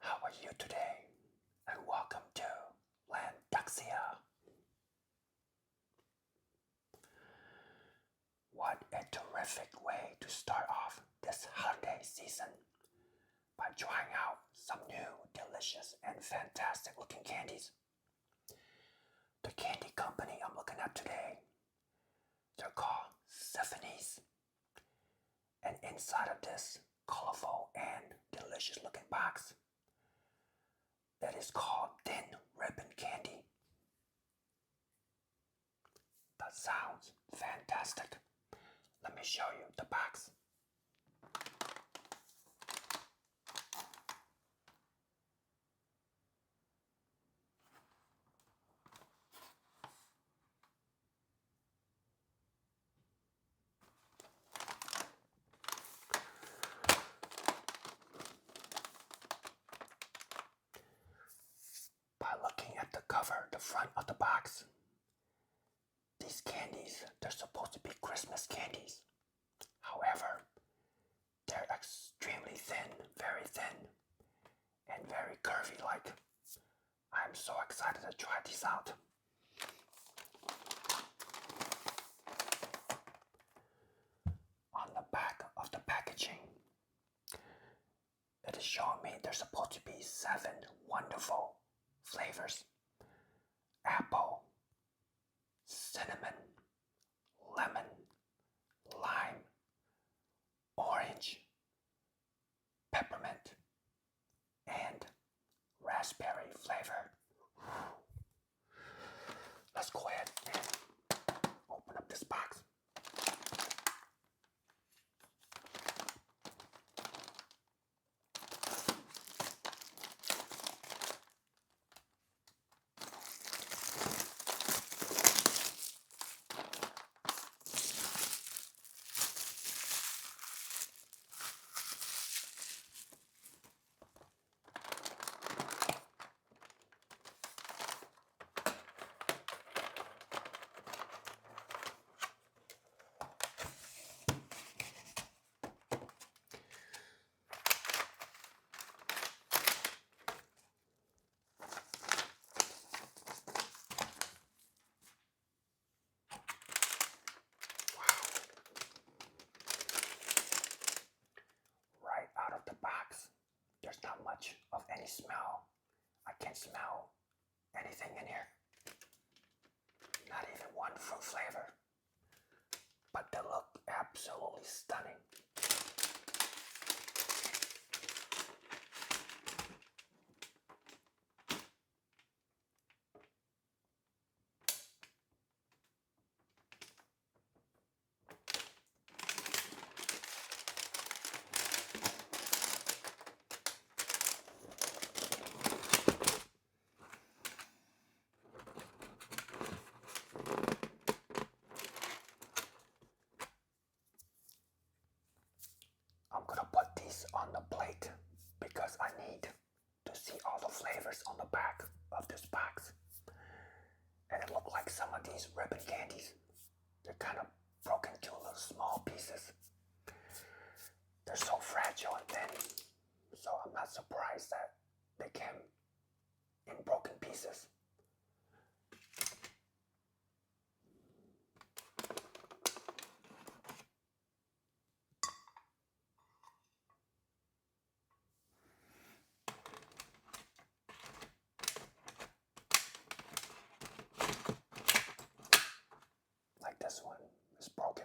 How are you today? And welcome to Landexia. What a terrific way to start off this holiday season by trying out some new, delicious, and fantastic looking candies. The candy company I'm looking at today, they're called Sevigny'S. And inside of this colorful and delicious looking box, that is called thin ribbon candy. That sounds fantastic. Let me show you the box. By looking at the cover, the front of the box, these candies, they're supposed to be Christmas candies. However, they're extremely thin, very thin, and very curvy like. I'm so excited to try these out. On the back of the packaging, it is showing me there's supposed to be 7 wonderful flavors: apple, cinnamon, lemon, lime, orange, peppermint, and raspberry flavor. Let's go ahead and open up this box. Right out of the box, there's not much of any smell. I can't smell anything in here. Not even one fruit flavor. But they look absolutely stunning. I'm gonna put these on the plate because I need to see all the flavors on the back of this box. And it looked like some of these ribbon candies, they're kind of broken into little small pieces. They're so fragile and thin, so I'm not surprised that they came in broken pieces. Like this one is broken.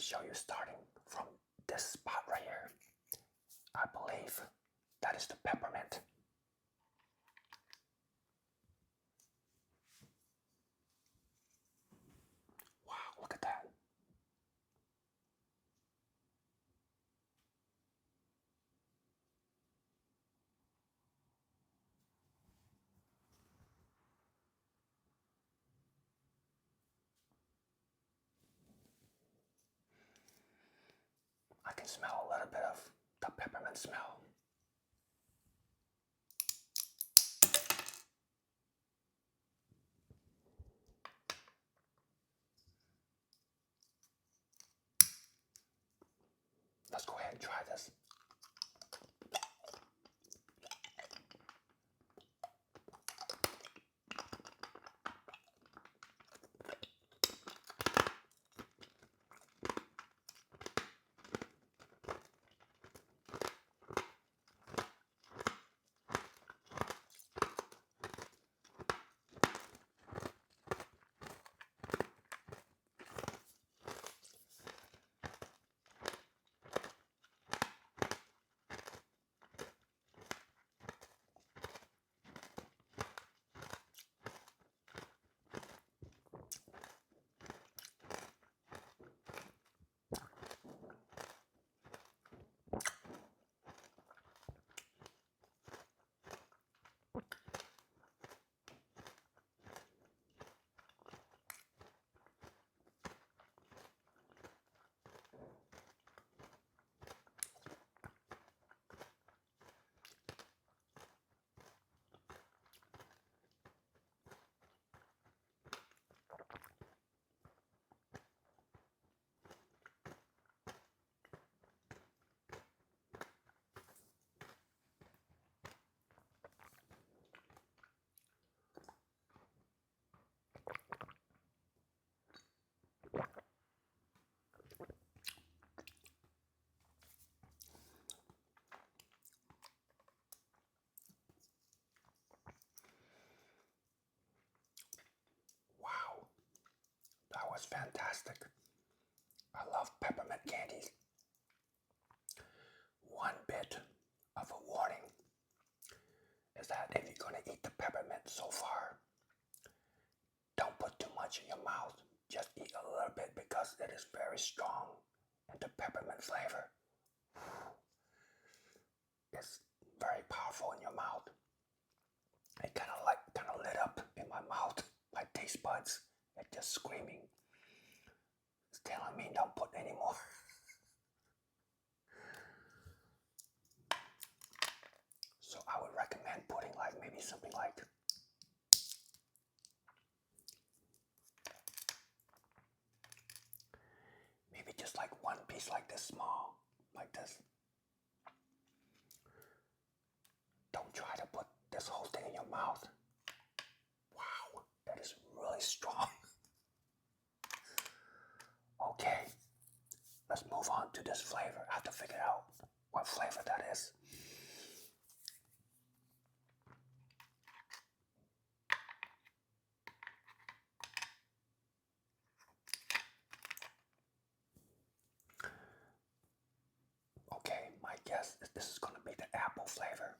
show you starting from this spot right here. I believe that is the peppermint. Wow, look at that. I can smell a little bit of the peppermint smell. Let's go ahead and try this. Wow, that was fantastic. I love peppermint candies. One bit of a warning is that if you're going to eat the peppermint so far, don't put too much in your mouth. Just eat a little bit because it is very strong and the peppermint flavor is very powerful in your mouth. It kind of lit up in my mouth, my taste buds. It's just screaming. It's telling me don't put any more. So I would recommend putting like maybe something like maybe just like one piece like this small, like this. Don't try to put this whole thing in your mouth. Wow, that is really strong. Okay, let's move on to this flavor. I have to figure out what flavor that is. Okay, my guess is this is going to be the apple flavor.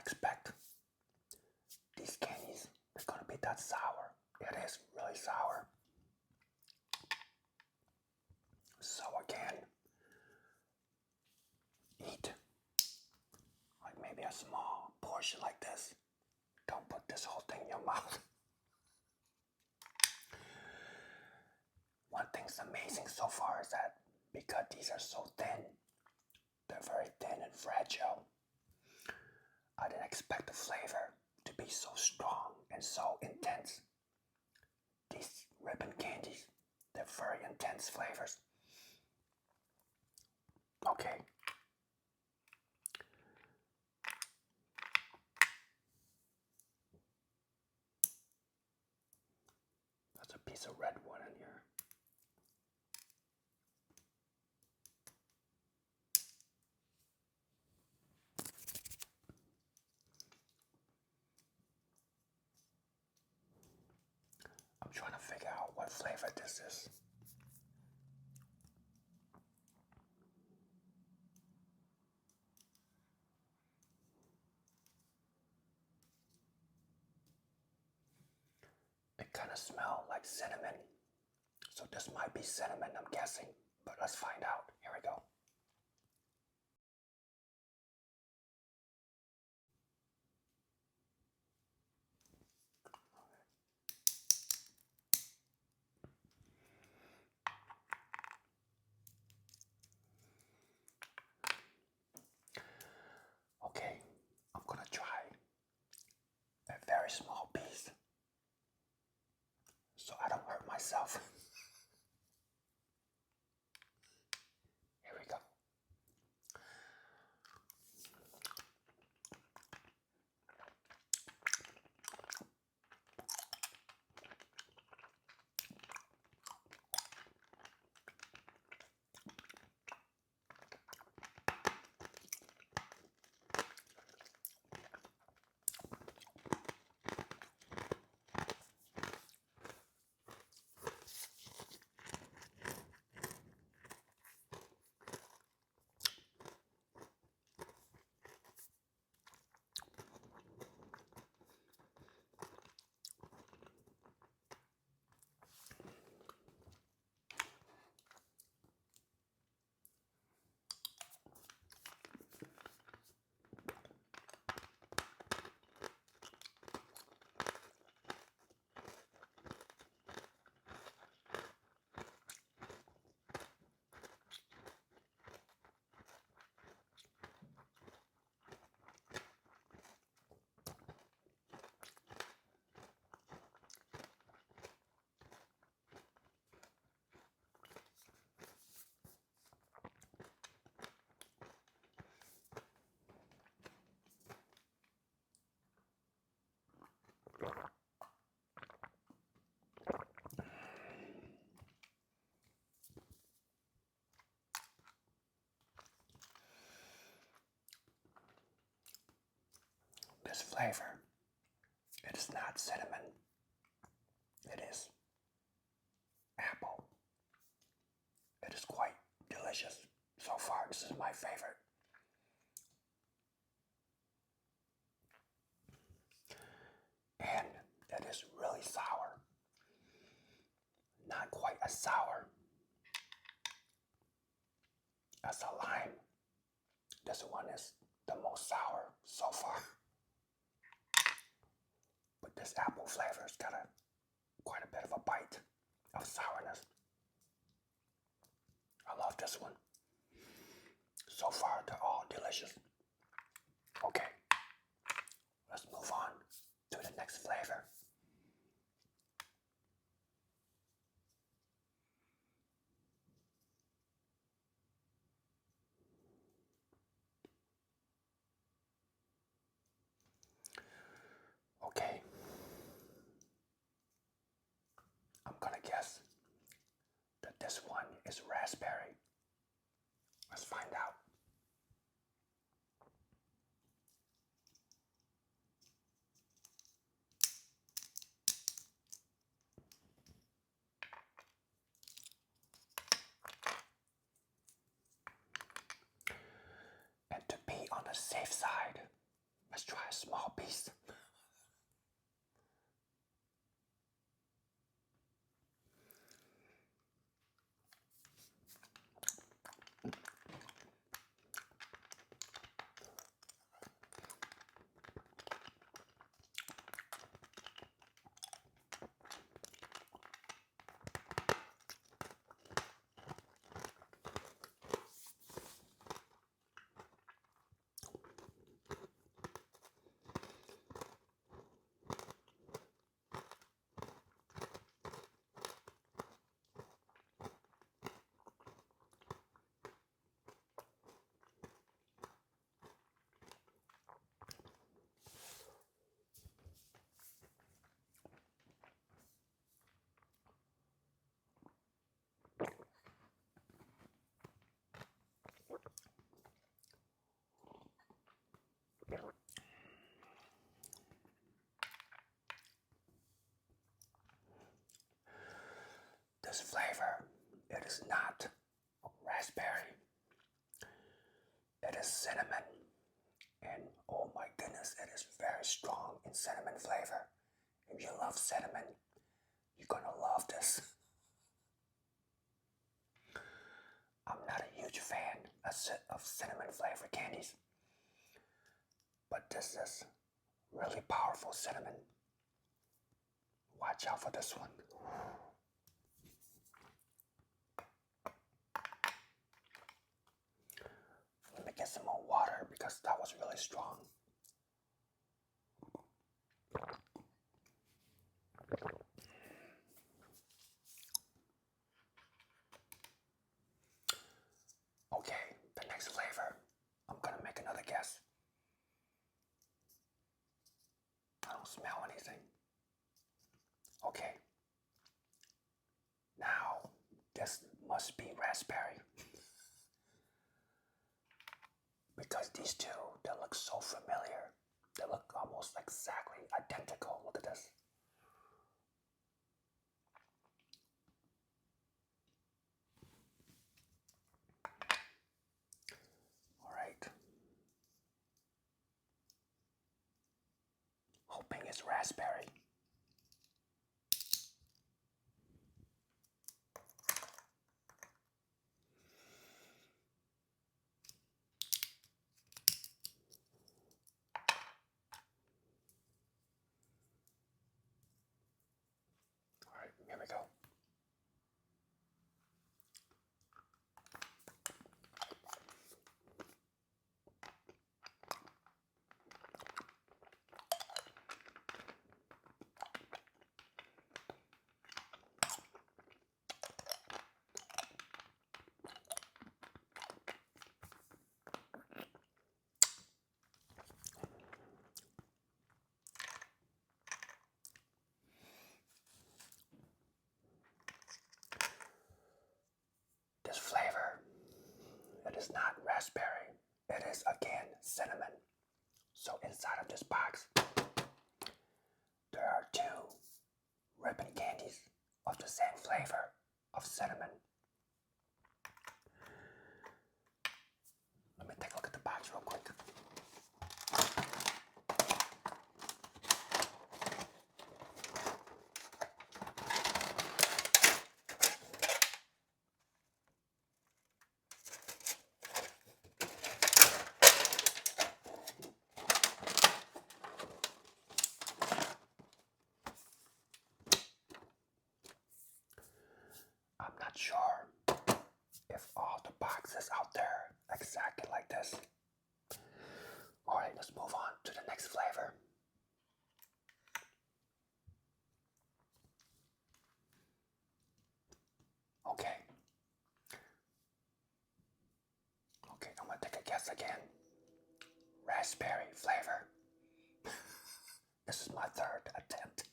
expect these candies are gonna be that sour. It is really sour. So again, eat like maybe a small portion like this. Don't put this whole thing in your mouth. One thing's amazing so far is that because these are so thin, they're very thin and fragile. I didn't expect the flavor to be so strong and so intense. These ribbon candies, they're very intense flavors. Okay. That's a piece of red one in here. I'm trying to figure out what flavor this is. It kind of smells like cinnamon. So this might be cinnamon, I'm guessing. But let's find out. Here we go. Okay, I'm gonna try a very small piece so I don't hurt myself. Here we go. This flavor, it is not cinnamon. It is apple. It is quite delicious. So far, this is my favorite. And it is really sour. Not quite as sour as a lime. This one is the most sour so far. But this apple flavor's got quite a bit of a bite of sourness. I love this one. So far, they're all delicious. Okay, let's move on to the next flavor. Okay, I'm gonna guess that this one is raspberry. Let's find out. And to be on the safe side, Let's try a small piece. This flavor, it is not raspberry. It is cinnamon. And oh my goodness, it is very strong in cinnamon flavor. If you love cinnamon, you're gonna love this. I'm not a huge fan of cinnamon flavored candies, but this is really powerful cinnamon. Watch out for this one. Let me get some more water because that was really strong. Okay, the next flavor, I'm gonna make another guess. I don't smell anything. Okay. Now, this must be raspberry. Because these two, they look so familiar. They look almost exactly identical. Look at this. All right. Hoping it's raspberry. All right, here we go. This flavor, it is not raspberry. It is again cinnamon. So inside of this box, there are two ribbon candies of the same flavor of cinnamon. Let me take a look at the box real quick. I'm not sure if all the boxes out there exactly like this. Alright, let's move on to the next flavor. Okay. Okay, I'm gonna take a guess again. Raspberry flavor. This is my third attempt.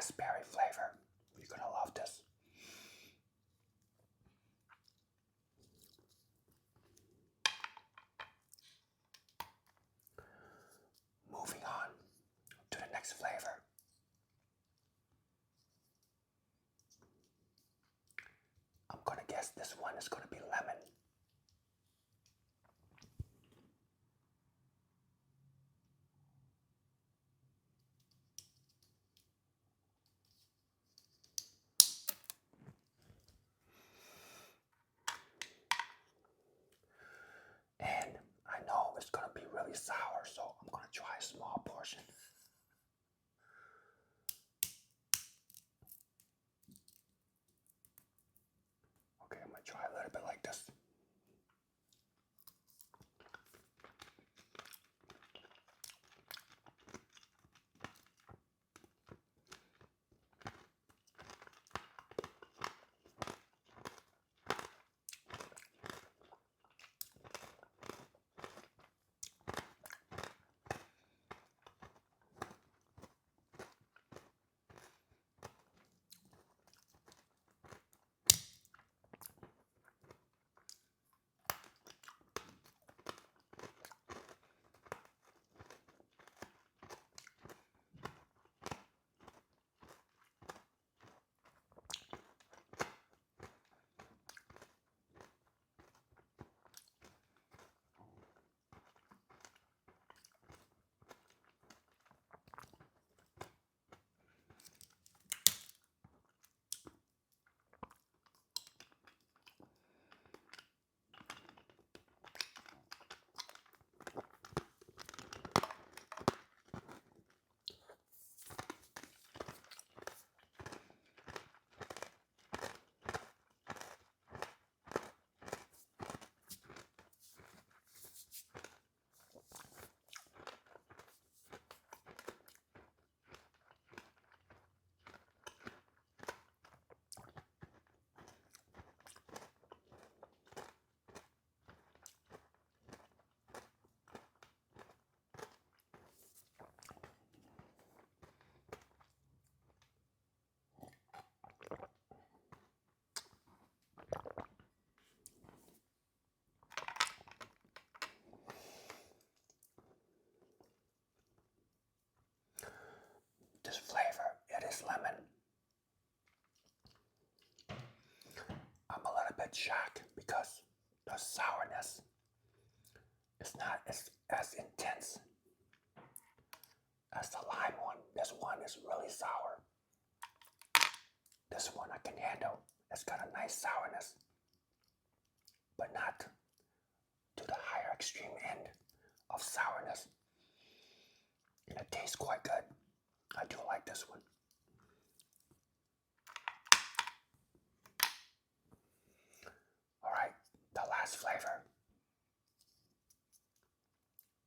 raspberry flavor. You're gonna love this. Moving on to the next flavor. I'm gonna guess this one is gonna be lemon. And I know it's gonna be really sour, so I'm gonna try a small portion. Okay, I'm gonna try a little bit like this. This flavor, it is lemon. I'm a little bit shocked because the sourness is not as intense as the lime one. This one is really sour. This one I can handle. It's got a nice sourness, but not to the higher extreme end of sourness. And it tastes quite good. I do like this one. All right, the last flavor.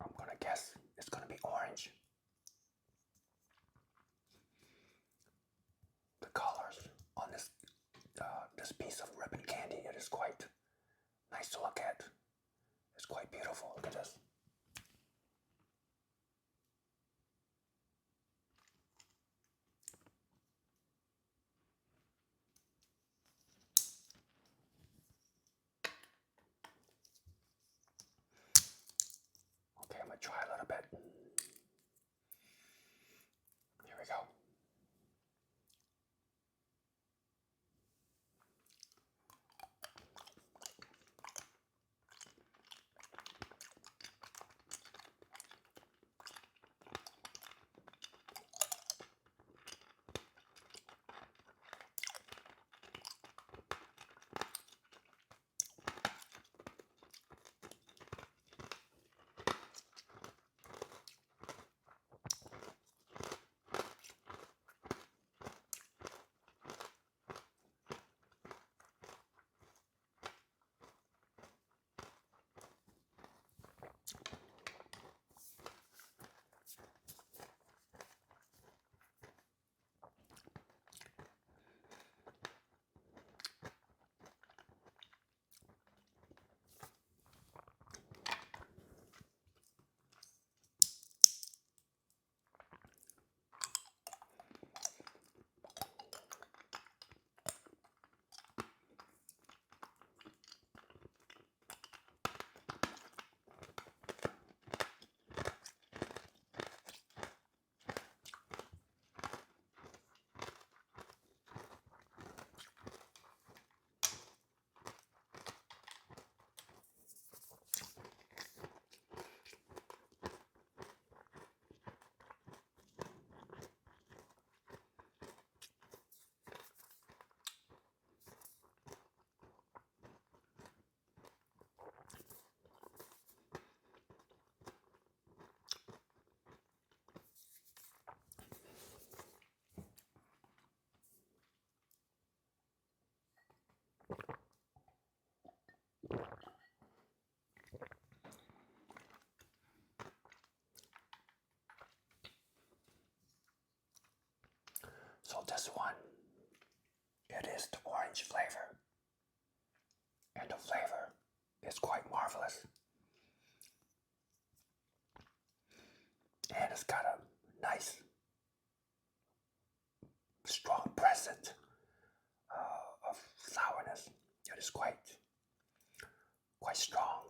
I'm gonna guess it's gonna be orange. The colors on this piece of ribbon candy, it is quite nice to look at. It's quite beautiful. Look at this. Okay, I'm gonna try a little bit. Here we go. So this one, it is the orange flavor. And the flavor is quite marvelous. And it's got a nice, strong presence of sourness. It is quite strong.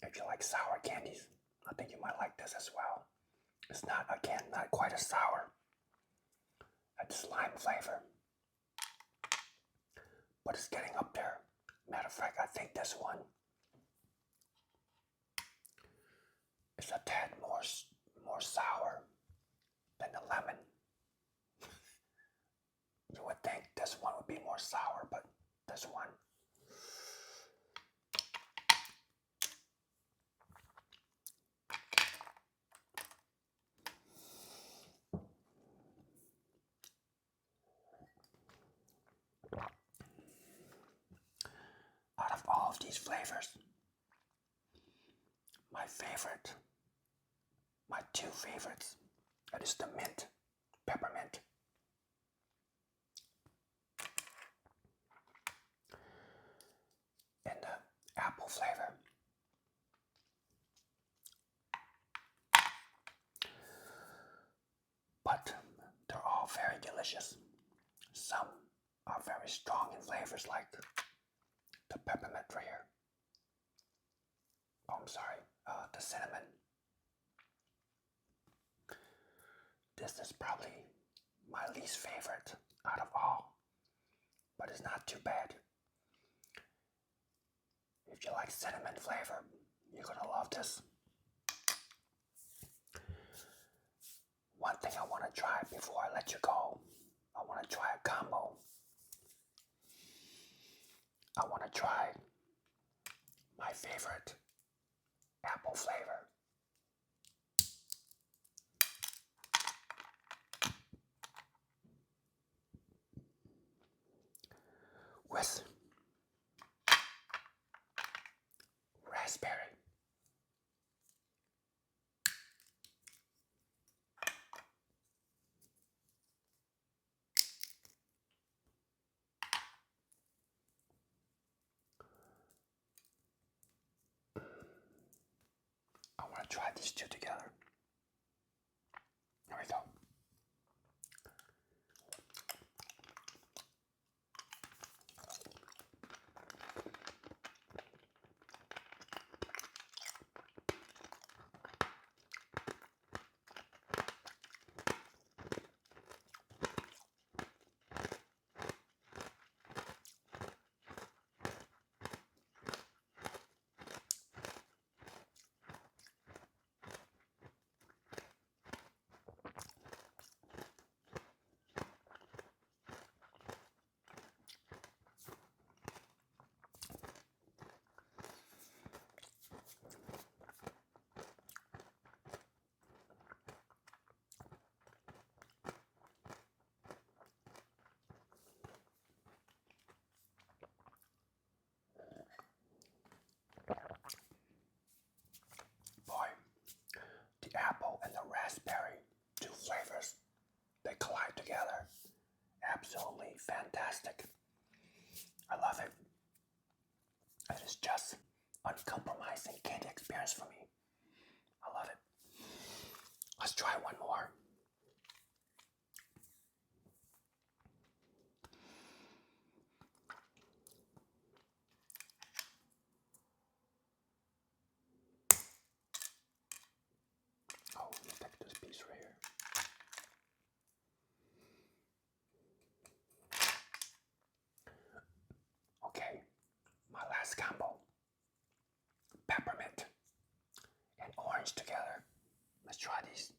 If you like sour candies, I think you might like this as well. It's not, again, not quite as sour. It's lime flavor, but it's getting up there. Matter of fact, I think this one is a tad more sour than the lemon. You would think this one would be more sour, but this one, out of all of these flavors, my two favorites, that is the mint, peppermint, and the apple flavor. But they're all very delicious. Some are very strong in flavors, like the peppermint right here. Oh, I'm sorry, the cinnamon. This is probably my least favorite out of all, but it's not too bad. If you like cinnamon flavor, you're gonna love this. One thing I want to try before I let you go, I want to try a combo. I want to try my favorite apple flavor. With raspberry. I want to try these two together. Here we go. The apple and the raspberry, two flavors, they collide together. Absolutely fantastic. I love it. It is just uncompromising candy experience for me. I love it. Let's try one more. Oh, let me take this piece right here. Okay, my last combo. Peppermint and orange together. Let's try these.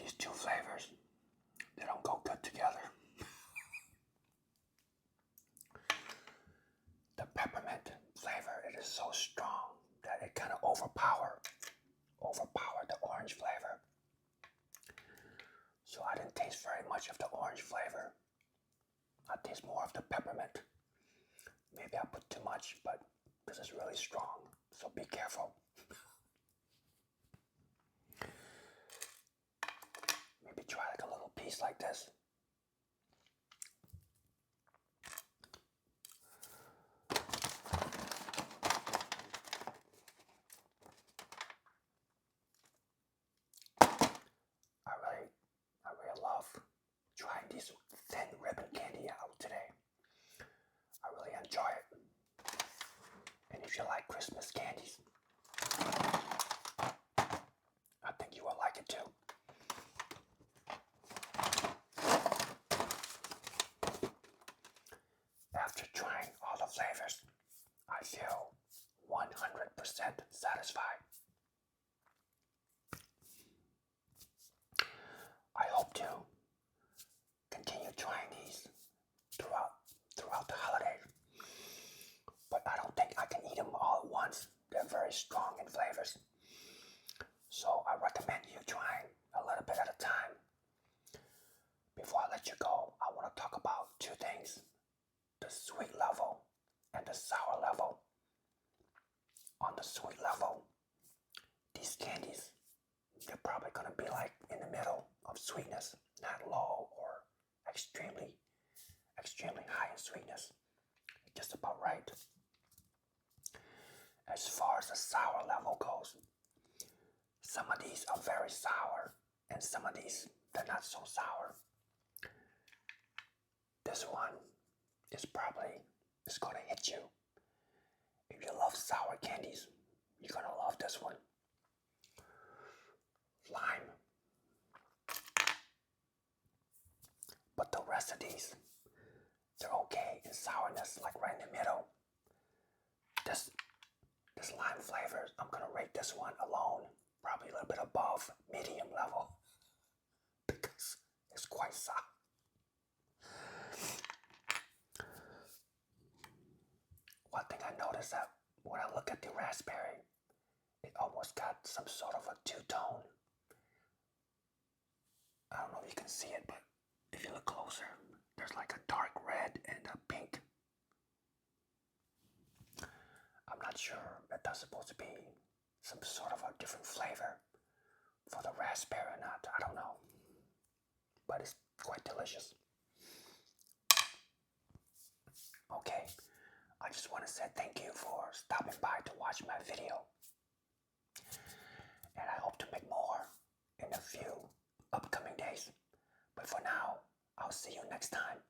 these two flavors, they don't go good together. The peppermint flavor, it is so strong that it kind of overpower the orange flavor. So I didn't taste very much of the orange flavor. I taste more of the peppermint. Maybe I put too much, but this is really strong, so be careful. Maybe try like a little piece like this. I really love trying these thin ribbon candy out today. I really enjoy it. And if you like Christmas candies, I think you will like it too. After trying all the flavors, I feel 100% satisfied. I hope to continue trying these throughout the holiday, but I don't think I can eat them all at once. They're very strong in flavors, so I recommend you trying a little bit at a time. Before I let you go, I want to talk about two things: the sweet level and the sour level. On the sweet level, these candies, they're probably going to be like in the middle of sweetness, not low or extremely high in sweetness. Just about right. As far as the sour level goes, some of these are very sour and some of these, they're not so sour. This one is going to hit you. If you love sour candies, you're going to love this one. Lime. But the rest of these, they're okay in sourness, like right in the middle. This lime flavor, I'm going to rate this one alone probably a little bit above medium level because it's quite sour. One thing I noticed that when I look at the raspberry, it almost got some sort of a two-tone. I don't know if you can see it, but if you look closer, there's like a dark red and a pink. I'm not sure if that's supposed to be some sort of a different flavor for the raspberry or not. I don't know. But it's quite delicious. Okay, I just want to say thank you for stopping by to watch my video. And I hope to make more in a few upcoming days. But for now, I'll see you next time.